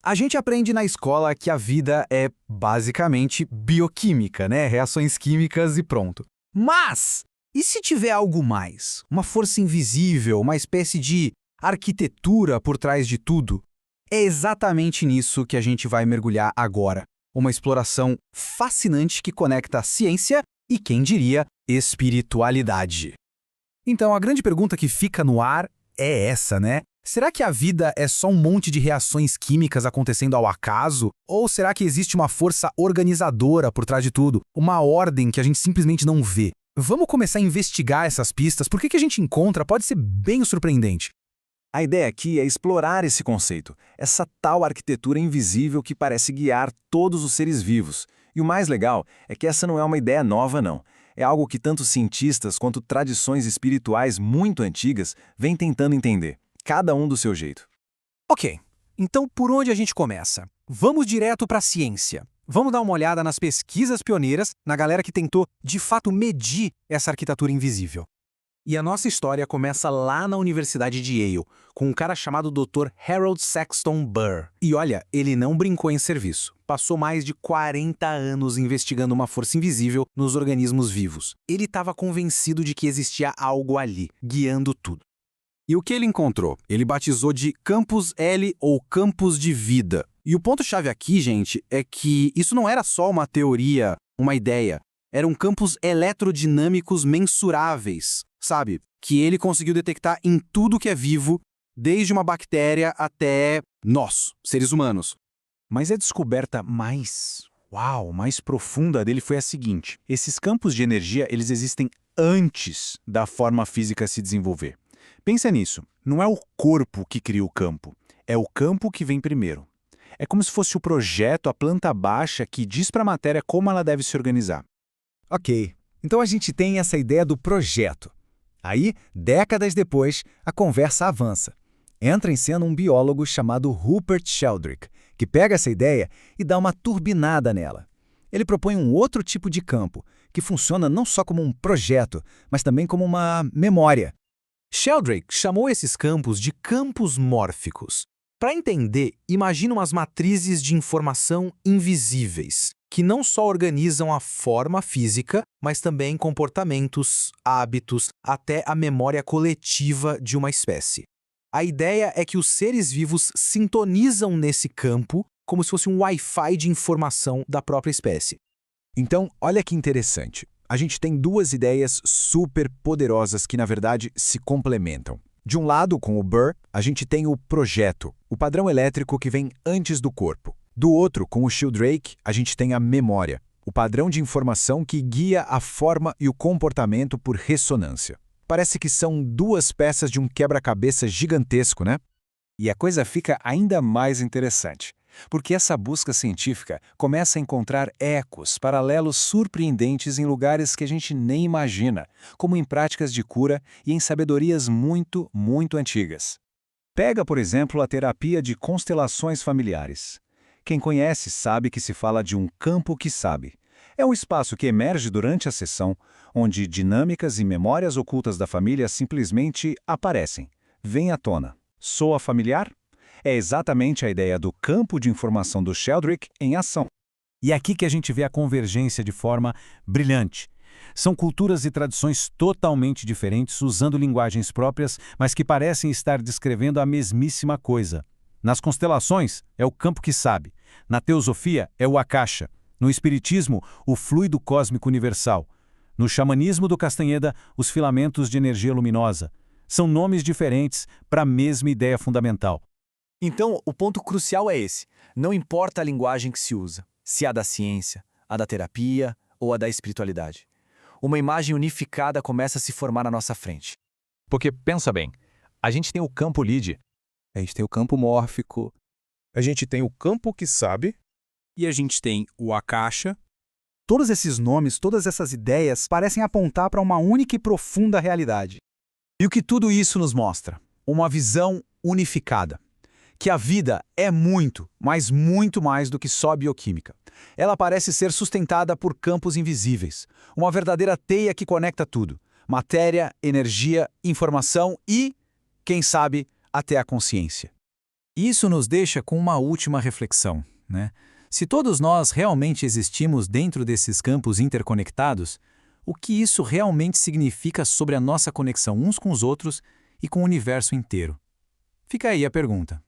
A gente aprende na escola que a vida é basicamente bioquímica, né? Reações químicas e pronto. Mas, e se tiver algo mais? Uma força invisível, uma espécie de arquitetura por trás de tudo? É exatamente nisso que a gente vai mergulhar agora. Uma exploração fascinante que conecta a ciência e, quem diria, espiritualidade. Então, a grande pergunta que fica no ar é essa, né? Será que a vida é só um monte de reações químicas acontecendo ao acaso? Ou será que existe uma força organizadora por trás de tudo? Uma ordem que a gente simplesmente não vê? Vamos começar a investigar essas pistas, porque o que a gente encontra pode ser bem surpreendente. A ideia aqui é explorar esse conceito, essa tal arquitetura invisível que parece guiar todos os seres vivos. E o mais legal é que essa não é uma ideia nova, não. É algo que tanto cientistas quanto tradições espirituais muito antigas vêm tentando entender, cada um do seu jeito. Ok, então por onde a gente começa? Vamos direto para a ciência. Vamos dar uma olhada nas pesquisas pioneiras, na galera que tentou, de fato, medir essa arquitetura invisível. E a nossa história começa lá na Universidade de Yale, com um cara chamado Dr. Harold Saxton Burr. E olha, ele não brincou em serviço. Passou mais de 40 anos investigando uma força invisível nos organismos vivos. Ele estava convencido de que existia algo ali, guiando tudo. E o que ele encontrou? Ele batizou de campos L ou campos de vida. E o ponto-chave aqui, gente, é que isso não era só uma teoria, uma ideia. Eram campos eletrodinâmicos mensuráveis, sabe? Que ele conseguiu detectar em tudo que é vivo, desde uma bactéria até nós, seres humanos. Mas a descoberta mais profunda dele foi a seguinte: esses campos de energia, eles existem antes da forma física se desenvolver. Pensa nisso, não é o corpo que cria o campo, é o campo que vem primeiro. É como se fosse o projeto, a planta baixa que diz para a matéria como ela deve se organizar. Ok, então a gente tem essa ideia do projeto. Aí, décadas depois, a conversa avança. Entra em cena um biólogo chamado Rupert Sheldrake, que pega essa ideia e dá uma turbinada nela. Ele propõe um outro tipo de campo, que funciona não só como um projeto, mas também como uma memória. Sheldrake chamou esses campos de campos mórficos. Para entender, imagina umas matrizes de informação invisíveis, que não só organizam a forma física, mas também comportamentos, hábitos, até a memória coletiva de uma espécie. A ideia é que os seres vivos sintonizam nesse campo como se fosse um Wi-Fi de informação da própria espécie. Então, olha que interessante. A gente tem duas ideias super poderosas que, na verdade, se complementam. De um lado, com o Burr, a gente tem o projeto, o padrão elétrico que vem antes do corpo. Do outro, com o Sheldrake, a gente tem a memória, o padrão de informação que guia a forma e o comportamento por ressonância. Parece que são duas peças de um quebra-cabeça gigantesco, né? E a coisa fica ainda mais interessante, porque essa busca científica começa a encontrar ecos, paralelos surpreendentes em lugares que a gente nem imagina, como em práticas de cura e em sabedorias muito, muito antigas. Pega, por exemplo, a terapia de constelações familiares. Quem conhece sabe que se fala de um campo que sabe. É um espaço que emerge durante a sessão, onde dinâmicas e memórias ocultas da família simplesmente aparecem, vêm à tona. Soa familiar? É exatamente a ideia do campo de informação do Sheldrake em ação. E é aqui que a gente vê a convergência de forma brilhante. São culturas e tradições totalmente diferentes, usando linguagens próprias, mas que parecem estar descrevendo a mesmíssima coisa. Nas constelações, é o campo que sabe. Na teosofia, é o Akasha. No espiritismo, o fluido cósmico universal. No xamanismo do Castanheda, os filamentos de energia luminosa. São nomes diferentes para a mesma ideia fundamental. Então, o ponto crucial é esse. Não importa a linguagem que se usa, se a da ciência, a da terapia ou a da espiritualidade. Uma imagem unificada começa a se formar na nossa frente. Porque, pensa bem, a gente tem o campo Lide, A gente tem o campo mórfico, A gente tem o campo que sabe, E a gente tem o Akasha. Todos esses nomes, todas essas ideias parecem apontar para uma única e profunda realidade. E o que tudo isso nos mostra? Uma visão unificada. Que a vida é muito, mas muito mais do que só bioquímica. Ela parece ser sustentada por campos invisíveis. Uma verdadeira teia que conecta tudo. Matéria, energia, informação e, quem sabe, até a consciência. Isso nos deixa com uma última reflexão, né? Se todos nós realmente existimos dentro desses campos interconectados, o que isso realmente significa sobre a nossa conexão uns com os outros e com o universo inteiro? Fica aí a pergunta.